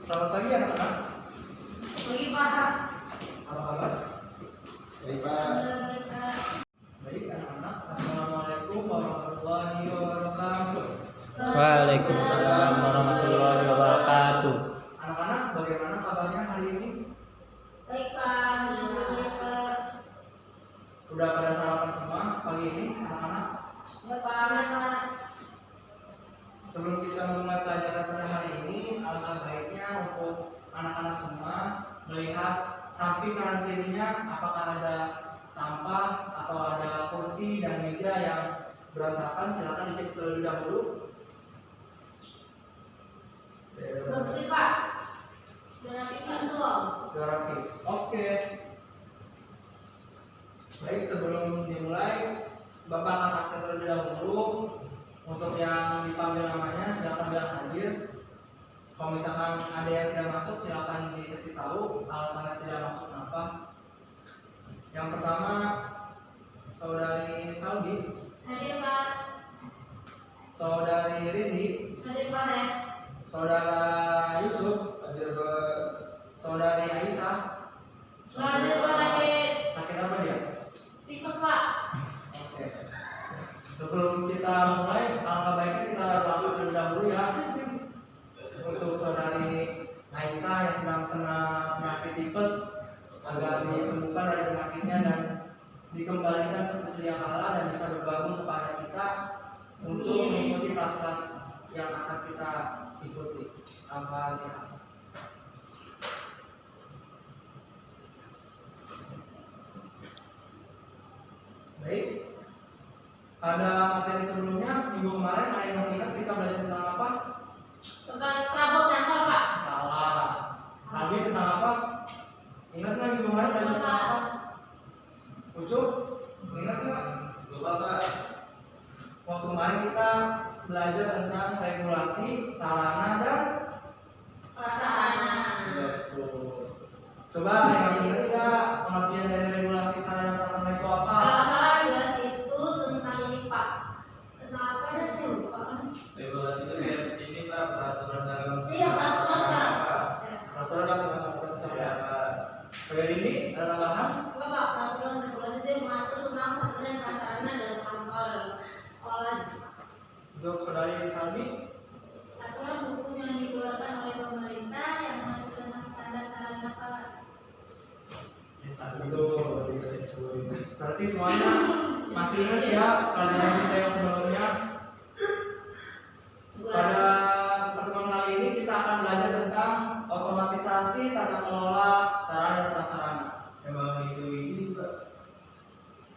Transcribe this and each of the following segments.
Selamat pagi anak-anak. Pagi Pak. Apa kabar? Baik Pak. Baik anak-anak. Assalamualaikum warahmatullahi wabarakatuh. Waalaikumsalam warahmatullahi wabarakatuh. Anak-anak, bagaimana kabarnya hari ini? Baik Pak. Udah pada sarapan semua pagi ini anak-anak? Baik Pak. Sebelum kita memulai pelajaran pada hari ini, alangkah baiknya untuk anak-anak semua melihat samping kanan kirinya apakah ada sampah atau ada kursi dan meja yang berantakan. Silakan dicek terlebih dahulu. Betul Pak. Sudah rapi. Oke. Baik, sebelum dimulai, Bapak akan absen terlebih dahulu. Untuk yang dipanggil namanya silakan bilang hadir. Kalau misalkan ada yang tidak masuk silakan dikasih tahu alasannya tidak masuk kenapa. Yang pertama, saudari Saldi, Hadir Pak. saudari Rindi, Hadir Pak ya. saudara Yusuf, Hadir Pak. saudari Aisyah. Hadir Pak hadir. Sakit apa dia? Tipes Pak. Oke. Sebelum kita mulai, alangkah baiknya kita doa terlebih dahulu ya untuk saudari Aisyah yang sedang kena penyakit tipes agar disembuhkan dari penyakitnya dan dikembalikan seperti sedia kala dan bisa bergabung kepada kita untuk mengikuti kelas-kelas yang akan kita ikuti. Al-Fatihah. Baik. Pada materi sebelumnya, minggu kemarin ada yang masih ingat kita belajar tentang apa? Tentang perabot kantor Pak. Salah. Salbi tentang apa? Ingat nggak minggu kemarin belajar tentang apa? Ucup, ingat nggak? Lupa Pak. Waktu kemarin kita belajar tentang regulasi, sarana dan Prasarana. betul. Coba yang masih ingat nggak pengertian dari regulasi, sarana dan prasarana itu apa? Kalau salah regulasi itu tentang ini Pak. Tentang apa ya saya lupa kan? Regulasi itu kayak ini Pak, peraturan dalam. Iya peraturan Pak. Peraturan dan peraturan Ya sarana. Pak. Dari ini ada tambahan? Coba Pak, peraturan regulasi itu yang mengatur tentang peraturan dan prasarana dalam kantor sekolah. Untuk saudari Salbi, Aturan hukum yang dikeluarkan oleh pemerintah yang mengatur tentang standar sarana Pak. betul. Berarti semuanya masih ingat ya pelajaran kita yang sebelumnya. Pada pertemuan kali ini kita akan belajar tentang otomatisasi tata kelola sarana dan prasarana. Emang itu ini Pak.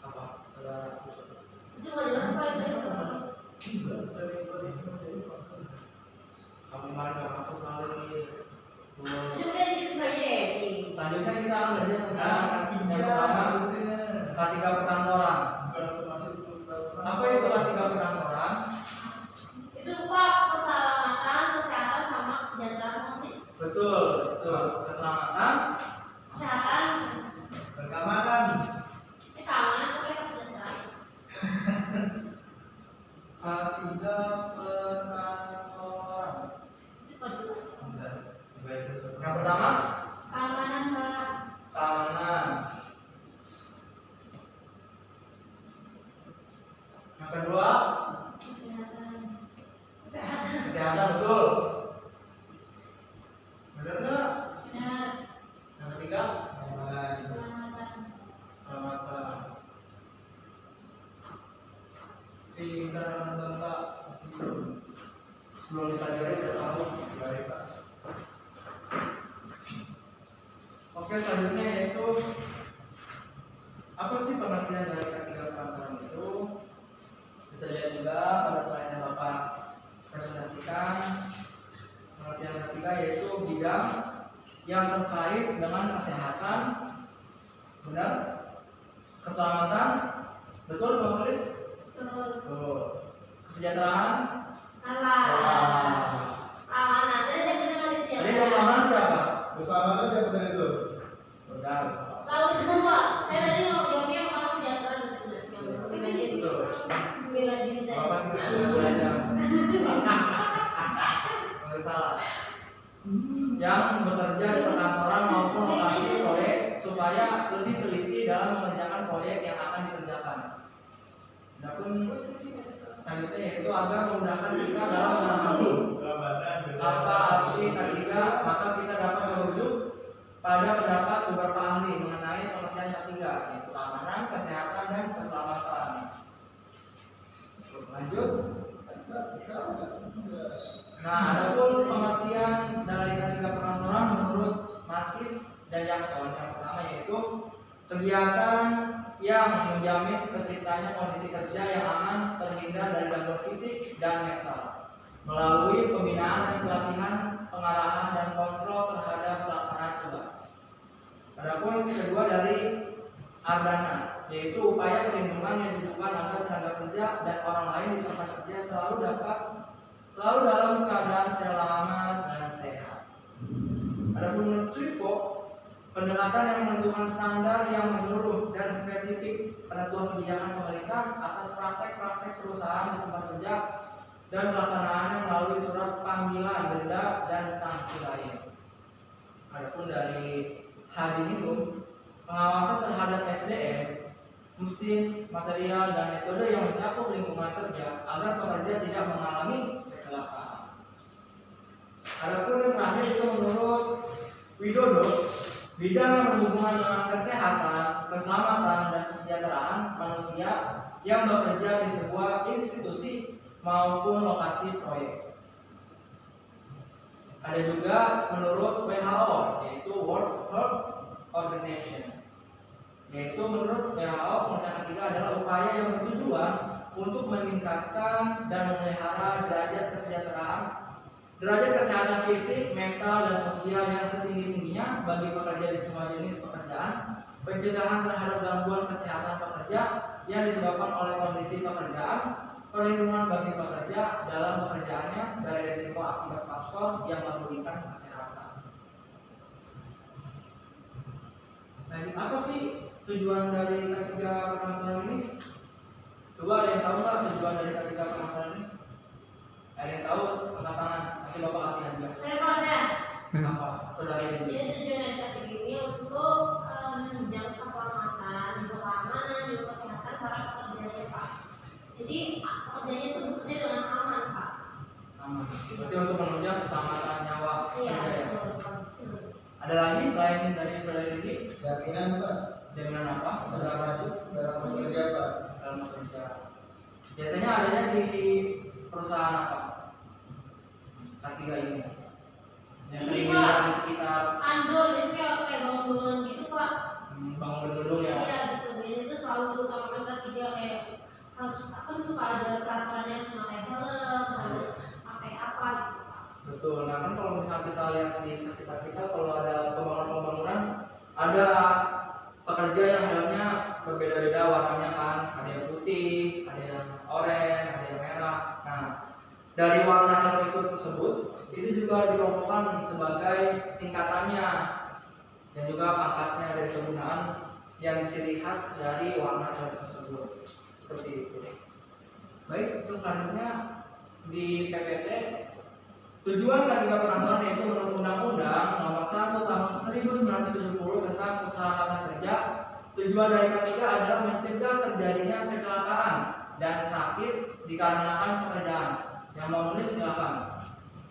Apa? Saudara? Itu nggak jelas Pak, saya terus. Kamu kemarin nggak masuk kali. Itu udah jadi Pak jadi. Selanjutnya kita akan belajar tentang yang pertama K3 perkantoran. Apa itu K3 perkantoran? Itu Pak keselamatan, kesehatan sama kesejahteraan sih. Betul, betul. Keselamatan, Kesehatan, Perkamanan. keamanan, tapi kesejahteraan. K3 perkantoran. Itu Pak jelas. Yang pertama, Keamanan Pak. keamanan. Yang kedua, Kesehatan. Kesehatan. kesehatan, betul. Benar nggak? Benar. Yang ketiga, Keselamatan. keselamatan. Pintar teman-teman Pak. Sebelum dipelajari udah tahu. Baik Pak. Oke, selanjutnya yaitu apa sih pengertian dari K3 perkantoran itu? Bisa dilihat juga pada slide yang Bapak presentasikan. Pengertian K3 yaitu bidang yang terkait dengan kesehatan, benar? Keselamatan, betul Bang Polis? Betul. Betul. Kesejahteraan, Aman. Aman. Tadi saya bilang tadi tadi yang aman siapa? Keselamatan siapa dari itu? Benar. Tahu semua. Saya tadi jawabnya kalau kesejahteraan betul. Betul. Bela diri saya. Bapak kita sudah belajar. Nggak salah. yang bekerja di perkantoran maupun lokasi proyek supaya lebih teliti dalam mengerjakan proyek yang akan dikerjakan. Adapun selanjutnya yaitu agar memudahkan kita dalam memahami apa arti K3, maka kita dapat merujuk pada pendapat beberapa ahli mengenai pengertian K3, yaitu keamanan, kesehatan, dan keselamatan. Lanjut. Nah, adapun pengertian dari K3 perkantoran menurut Mathis dan Jackson, yang pertama yaitu kegiatan yang menjamin terciptanya kondisi kerja yang aman, terhindar dari gangguan fisik dan mental, melalui pembinaan dan pelatihan, pengarahan dan kontrol terhadap pelaksanaan tugas. Adapun kedua dari Ardana, yaitu upaya perlindungan yang ditujukan agar tenaga kerja dan orang lain di tempat kerja selalu dalam keadaan selamat dan sehat. Adapun menurut Tripo, pendekatan yang menentukan standar yang menyeluruh dan spesifik penentuan kebijakan pemerintah atas praktek-praktek perusahaan di tempat kerja dan pelaksanaannya melalui surat panggilan, denda, dan sanksi lain. Adapun dari Hadiningrum, pengawasan terhadap SDM, mesin, material, dan metode yang mencakup lingkungan kerja agar pekerja tidak mengalami kecelakaan. Adapun yang terakhir itu menurut Widodo, bidang yang berhubungan dengan kesehatan, keselamatan, dan kesejahteraan manusia yang bekerja di sebuah institusi maupun lokasi proyek. Ada juga menurut WHO, yaitu World Health Organization, yaitu menurut WHO pengertian ketiga adalah upaya yang bertujuan untuk meningkatkan dan memelihara derajat kesehatan fisik, mental, dan sosial yang setinggi-tingginya bagi pekerja di semua jenis pekerjaan, pencegahan terhadap gangguan kesehatan pekerja yang disebabkan oleh kondisi pekerjaan, perlindungan bagi pekerja dalam pekerjaannya dari risiko akibat faktor yang merugikan kesehatan. Nah, apa sih tujuan dari K3 perkantoran ini? Coba ada yang tahu nggak tujuan dari K3 perkantoran ini? Ada yang tahu? Angkat tangan. Nanti Bapak kasih hadiah. Saya. Apa? Saudari ini. Jadi tujuan dari K3 ini untuk menunjang keselamatan, juga keamanan, juga kesehatan para pekerjanya, Pak. Jadi pekerjanya itu bekerja dengan aman, Pak. Aman. Berarti untuk menunjang keselamatan nyawa Iya, kerja ya. betul. Ada lagi selain dari saudari ini? Jaminan Pak, Jaminan apa? Saudara Raju? dalam bekerja Pak. Dalam bekerja. Biasanya adanya di perusahaan apa? K3 ini. Yang sering Ini, dilihat Pak. di sekitar Andor, biasanya kayak bangun-bangunan gitu, Pak. bangun gedung ya. Iya, gitu. Biasanya itu selalu diutamakan K3 kayak harus suka ada peraturannya sama kayak helm, harus pakai apa gitu, Pak. Betul. Nah kan kalau misalnya kita lihat di sekitar kita, kalau ada pembangunan ada pekerja yang helmnya berbeda-beda warnanya kan, ada yang putih, ada yang oranye, ada yang merah. Nah, dari warna helm itu tersebut itu juga dikelompokkan sebagai tingkatannya dan juga pangkatnya dari penggunaan yang ciri khas dari warna helm tersebut. Seperti itu. Baik, terus selanjutnya di PPT tujuan K3 perkantoran yaitu menurut Undang-Undang Nomor 1 Tahun 1970 tentang keselamatan kerja. Tujuan dari K3 adalah mencegah terjadinya kecelakaan dan sakit dikarenakan pekerjaan. Yang mau menulis silakan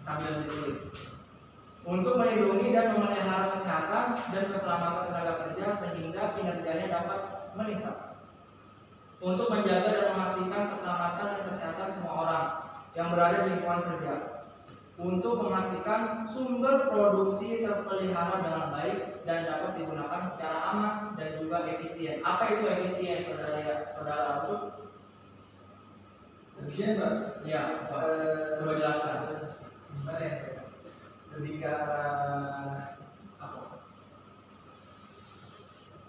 sambil ditulis. Untuk melindungi dan memelihara kesehatan dan keselamatan tenaga kerja sehingga kinerjanya dapat meningkat. Untuk menjaga dan memastikan keselamatan dan kesehatan semua orang yang berada di lingkungan kerja. Untuk memastikan sumber produksi terpelihara dengan baik dan dapat digunakan secara aman dan juga efisien. Apa itu efisien, saudara Abdul? Efisien Pak? Ya, Pak. Coba jelaskan. Gimana ya? Lebih ke arah Apa?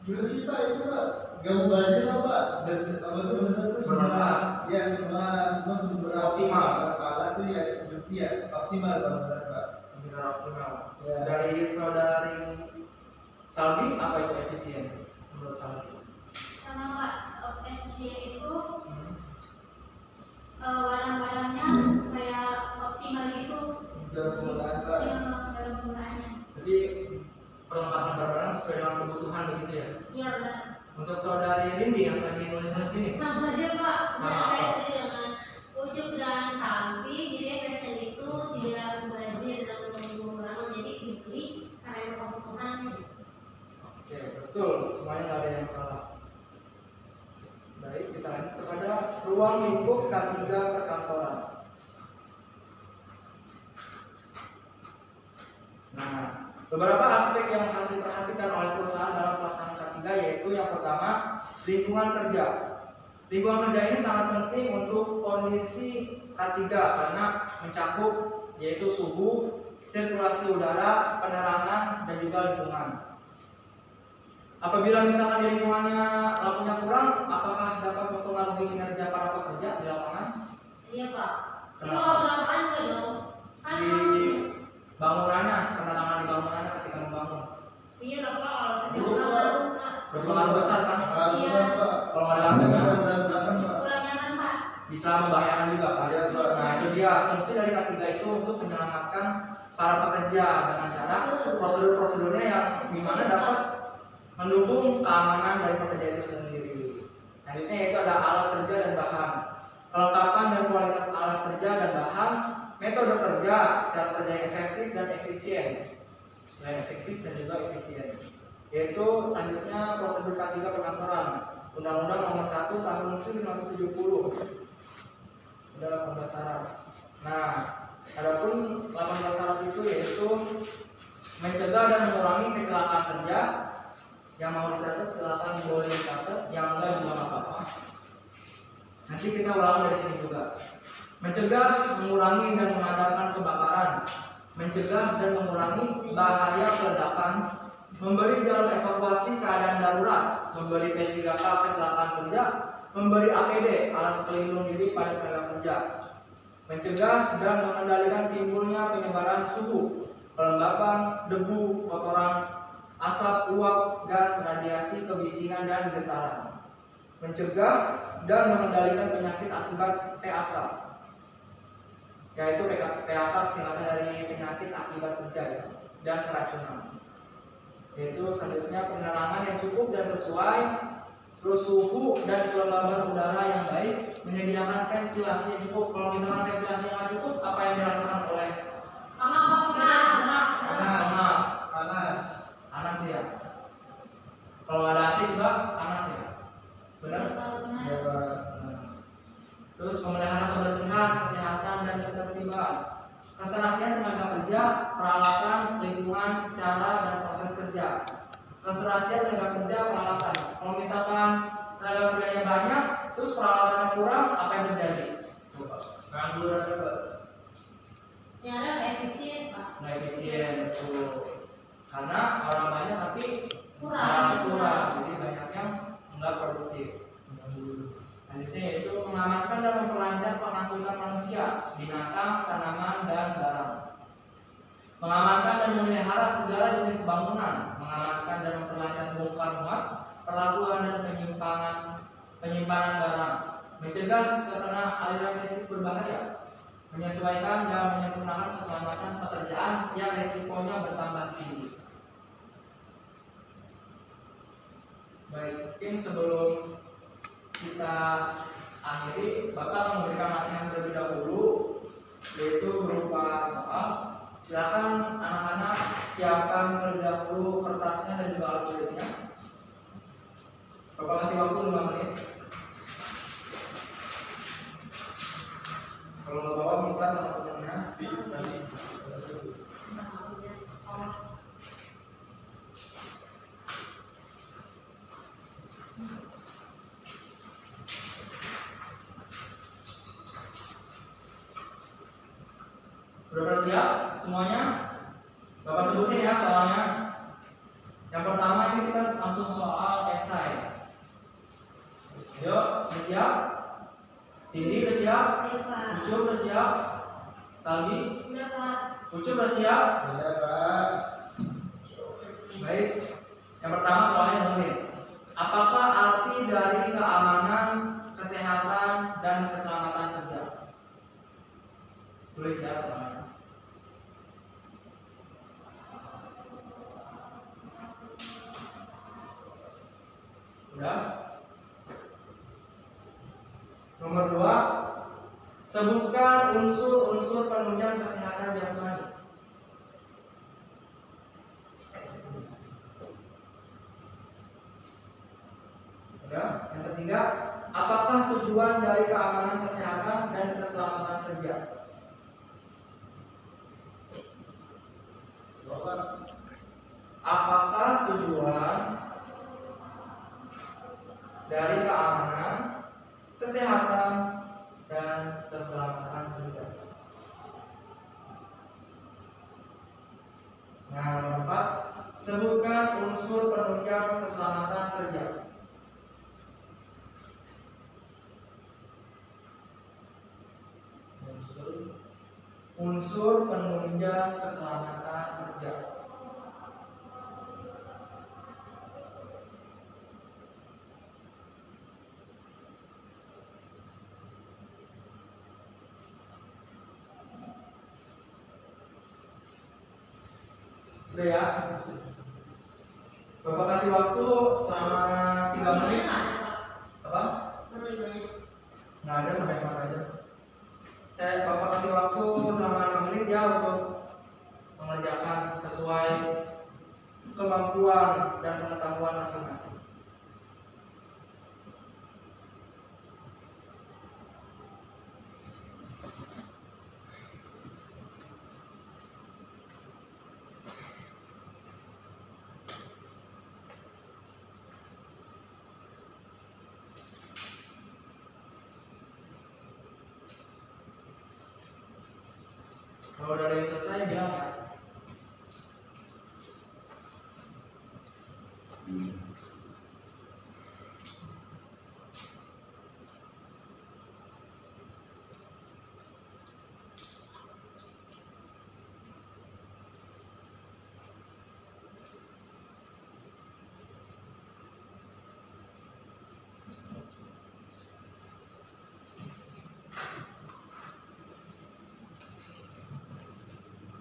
gimana sih Pak itu Pak? Gak mau bahasnya apa Pak? Dan apa tuh benar tuh Bermanfaat. Ya semua sumber Optimal. alat tuh ya optimal benar Pak. Lebih optimal. Ya. Dari saudari Salbi, apa itu efisien menurut Salbi? Sama Pak, efisien itu barang-barangnya kayak optimal gitu Dalam penggunaan Pak. dalam penggunaannya. Untuk saudari Rindi yang lagi nulis-nulis ini. Sama aja Pak. Sama Saya apa? setuju dengan ucup dan Safi. Jadi fashion itu tidak mubazir dalam membuang barang, jadi dibeli karena kebutuhannya. Oke, betul. Semuanya nggak ada yang salah. Baik, kita lanjut kepada ruang lingkup K3 perkantoran. Nah, beberapa aspek yang harus diperhatikan oleh perusahaan dalam pelaksanaan K3 yaitu yang pertama, lingkungan kerja. Lingkungan kerja ini sangat penting untuk kondisi K3 karena mencakup yaitu suhu, sirkulasi udara, penerangan, dan juga lingkungan. Apabila misalkan di lingkungannya lampunya kurang, apakah dapat mempengaruhi kinerja para pekerja di lapangan? Iya Pak. Ini Kenapa? kalau berapaan enggak dong? Kan Di bangunannya, penerangan di bangunannya ketika membangun iya lah Pak. Kalau saya Iya, bilang Pak. berpengaruh besar kan? Bisa Pak. Kalau nggak ada lampunya Belakang Pak. Kurang nyaman Pak. bisa membahayakan juga kan? Iya, Pak. Nah itu dia fungsi dari K3 itu untuk menyelamatkan para pekerja dengan cara prosedur-prosedurnya yang dimana dapat mendukung keamanan dari pekerja itu sendiri. Selanjutnya yaitu ada alat kerja dan bahan. Kelengkapan dan kualitas alat kerja dan bahan, metode kerja, cara kerja yang efektif dan efisien. Selain efektif dan juga efisien. Yaitu selanjutnya prosedur K3 perkantoran. Undang-Undang Nomor 1 Tahun 1970. Ada 18 syarat. Nah, adapun 18 syarat itu yaitu mencegah dan mengurangi kecelakaan kerja. Yang mau dicatat silakan boleh dicatat, yang enggak juga nggak apa-apa. Nanti kita ulang dari sini juga. Mencegah, mengurangi dan memadamkan kebakaran, mencegah dan mengurangi bahaya peledakan, memberi jalur evakuasi keadaan darurat, memberi P3K kecelakaan kerja, memberi APD alat pelindung diri pada tenaga kerja, mencegah dan mengendalikan timbulnya penyebaran suhu, kelembapan, debu, kotoran, asap, uap, gas, radiasi, kebisingan, dan getaran. Mencegah dan mengendalikan penyakit akibat PAK, yaitu PAK singkatan dari penyakit akibat kerja ya, dan keracunan. Yaitu selanjutnya penerangan yang cukup dan sesuai, terus suhu dan kelembaban udara yang baik, menyediakan ventilasi yang cukup. Kalau misalkan ventilasi yang nggak cukup, apa yang dirasakan oleh Panas. panas ya? Kalau nggak ada AC juga panas ya? Benar? Iya Pak. Terus memelihara kebersihan, kesehatan, dan ketertiban, keserasian tenaga kerja, peralatan, lingkungan, cara, dan proses kerja. Keserasian tenaga kerja, peralatan. Kalau misalkan tenaga kerjanya banyak, terus peralatannya kurang, apa yang terjadi? Coba, nganggur aja Pak. Yang ada nggak efisien Pak. Nggak efisien, betul. Karena orang banyak tapi Kurang. jadi banyak yang nggak produktif. Selanjutnya yaitu mengamankan dan memperlancar pengangkutan manusia, binatang, tanaman, dan barang. Mengamankan dan memelihara segala jenis bangunan, mengamankan dan memperlancar bongkar muat, perlakuan dan penyimpanan barang, mencegah terkena aliran listrik berbahaya, menyesuaikan dan menyempurnakan keselamatan pekerjaan yang resikonya bertambah tinggi. Baik, mungkin sebelum kita akhiri, Bapak akan memberikan latihan terlebih dahulu, yaitu berupa soal. Silakan anak-anak siapkan terlebih dahulu kertasnya dan juga alat tulisnya. Bapak kasih waktu 5 menit. Kalau nggak bawa minta sama temennya. Sudah bersiap semuanya? Bapak sebutin ya soalnya. Yang pertama ini kita langsung soal esai. Yuk, udah siap? Tindi udah siap? Siapa? Ucup udah siap? Salbi? Udah Pak. Ucup udah siap? Iya Pak. Baik. Yang pertama soalnya dengerin. Apakah arti dari keamanan, kesehatan, dan keselamatan kerja? Tulis ya soalnya. Udah? Sebutkan unsur-unsur penunjang kesehatan jasmani. Ya, yang ketiga, apakah tujuan dari keamanan kesehatan dan keselamatan kerja? Apakah tujuan dari keamanan, kesehatan, dan keselamatan kerja? Nah, nomor 4, sebutkan unsur penunjang keselamatan kerja. Unsur penunjang keselamatan kerja. Udah ya. Bapak kasih waktu selama 3 menit. Apa? Nggak ada, sampai kemana aja. Bapak kasih waktu selama 6 menit ya untuk mengerjakan sesuai kemampuan dan pengetahuan masing-masing. Kalau udah ada yang selesai bilang ya.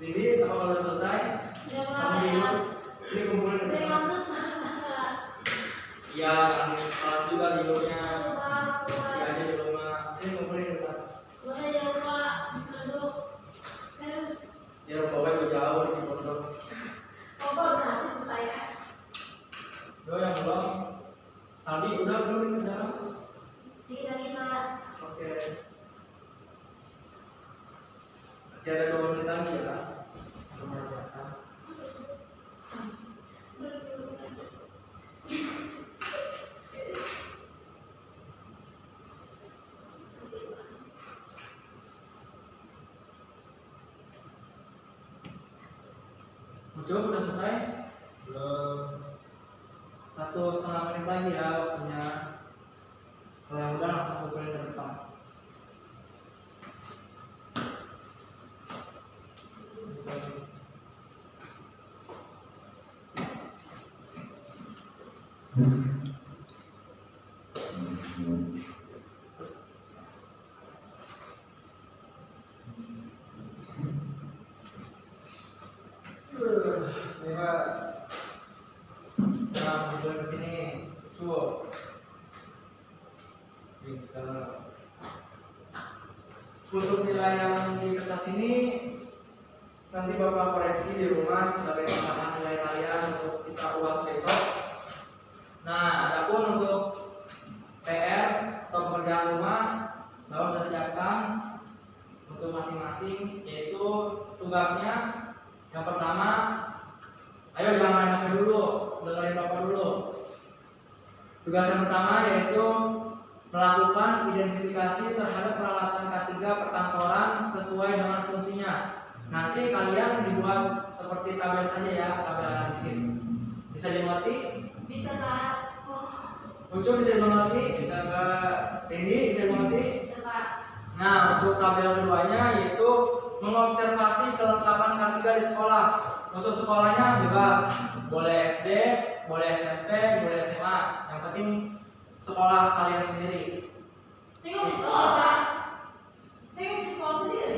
Jadi apa kalau selesai? Ini kumpulin. Iya, kelas juga tidurnya. Ya aja di rumah. Ini kumpulin di rumah. Ya bawa itu jauh di Cipondoh. Do yang belum. Tadi udah belum udah. Oke. Masih ada 2 menit lagi ya Kak? Coba udah selesai? Belum. 1,5 menit lagi ya waktunya. Kalau yang udah langsung kumpulin ke depan. Ini Pak. Nah, kumpulin ke sini. Coba. Untuk nilai yang di kertas ini nanti Bapak koreksi di rumah sebagai tambahan nilai kalian untuk kita UAS besok. Nah, adapun untuk PR atau pekerjaan rumah Bapak sudah siapkan untuk masing-masing, yaitu tugasnya yang pertama, ayo jangan main HP dulu, dengerin Bapak dulu. Tugas yang pertama yaitu melakukan identifikasi terhadap peralatan K3 perkantoran sesuai dengan fungsinya. Nanti kalian dibuat seperti tabel saja ya, tabel analisis. Bisa dimengerti? Bisa Pak. Ucup bisa dimengerti? Bisa Kak. Rini bisa dimengerti? Bisa Pak. Nah, untuk tabel keduanya yaitu mengobservasi kelengkapan K3 di sekolah. Untuk sekolahnya bebas, boleh SD, boleh SMP, boleh SMA. Yang penting sekolah kalian sendiri. Saya nggak di sekolah Pak. Saya nggak di sekolah sendiri.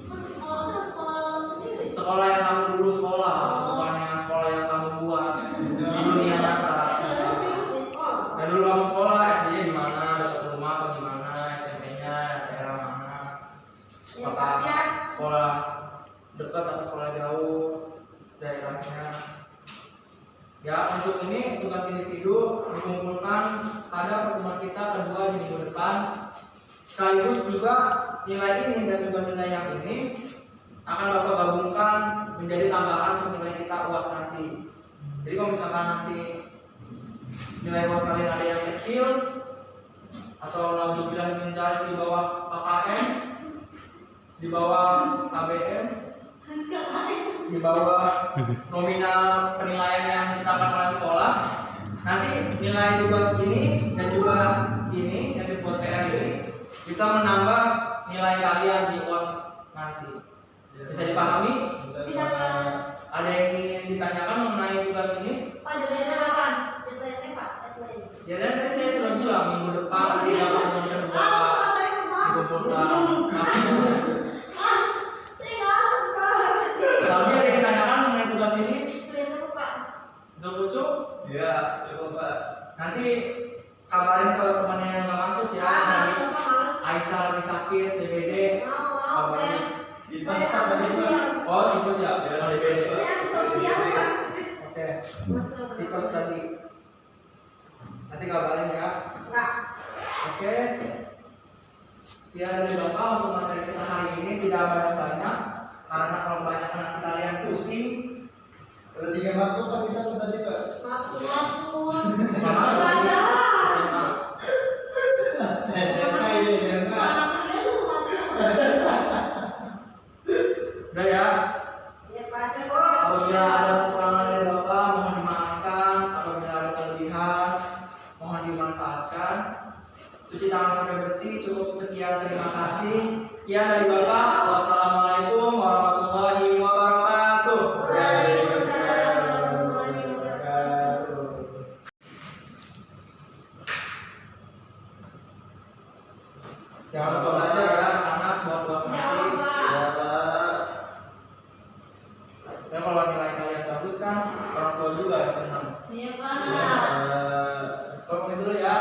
Kan sekolah itu sekolah sendiri. Sekolah yang kamu dulu sekolah, bukan yang sekolah yang kamu buat di dunia nyata. Saya nggak di sekolah. Dan dulu kamu sekolah, SD-nya di mana, dekat rumah apa gimana, SMP-nya daerah mana. Ya, untuk ini tugas individu dikumpulkan pada pertemuan kita kedua di minggu depan. Sekaligus juga nilai ini dan juga nilai yang ini akan Bapak gabungkan menjadi tambahan untuk nilai kita UAS nanti. Jadi kalau misalkan nanti nilai UAS kalian ada yang kecil atau naudzubillah mencari di bawah KKM, di bawah KBM, di bawah nominal penilaian yang ditetapkan oleh sekolah, nanti nilai tugas ini dan juga ini yang dibuat PR ini bisa menambah nilai kalian di UAS nanti. Bisa dipahami? Bisa Bisa, Pak. Ada yang ingin ditanyakan mengenai tugas ini? Pak, deadline-nya kapan? Deadline-nya, Pak, deadline. Ya, dan tadi saya sudah bilang minggu depan di dalam kemudian Ah, Pak, saya kemana? dikumpulkan. Saya nggak tahu, Pak. Tapi ada yang ditanyakan mengenai tugas ini? Sudah cukup, Pak. Cukup? Ya, cukup Pak. Nanti kabarin ke temannya yang nggak masuk ya. Ah, Nanti Pak, males. Aisyah lagi sakit, DBD. Mau, saya. Tipes Pak tadi Pak. Oh, tipes ya? Oh, DBD. Saya sosial, Pak. Oke, tipes tadi. Nanti kabarin ya. Enggak. Oke. Sekian dari Bapak untuk materi kita hari ini, tidak banyak-banyak karena kalau banyak anak kita lihat pusing. Ada 3 waktu Pak kita tuh tadi Pak. Maklum. Karena Belajar. SMA. SMK ini SMK. Salah dulu, maklum. Udah ya. Ya, Pak, saya Apabila ada kekurangan dari Bapak, mohon dimaafkan. Apabila ada kelebihan, mohon dimanfaatkan. Cuci tangan sampai bersih. Cukup sekian, terima kasih. Sekian dari Bapak. Wassalamualaikum warahmatullahi wabarakatuh. Waalaikumsalam warahmatullahi wabarakatuh. Jangan lupa belajar ya, anak buat puas nanti. Ya Pak. Ya kalau nilai kalian bagus kan, orang tua juga yang senang. Iya, Ya Pak. Pak. Kalau begitu dulu ya.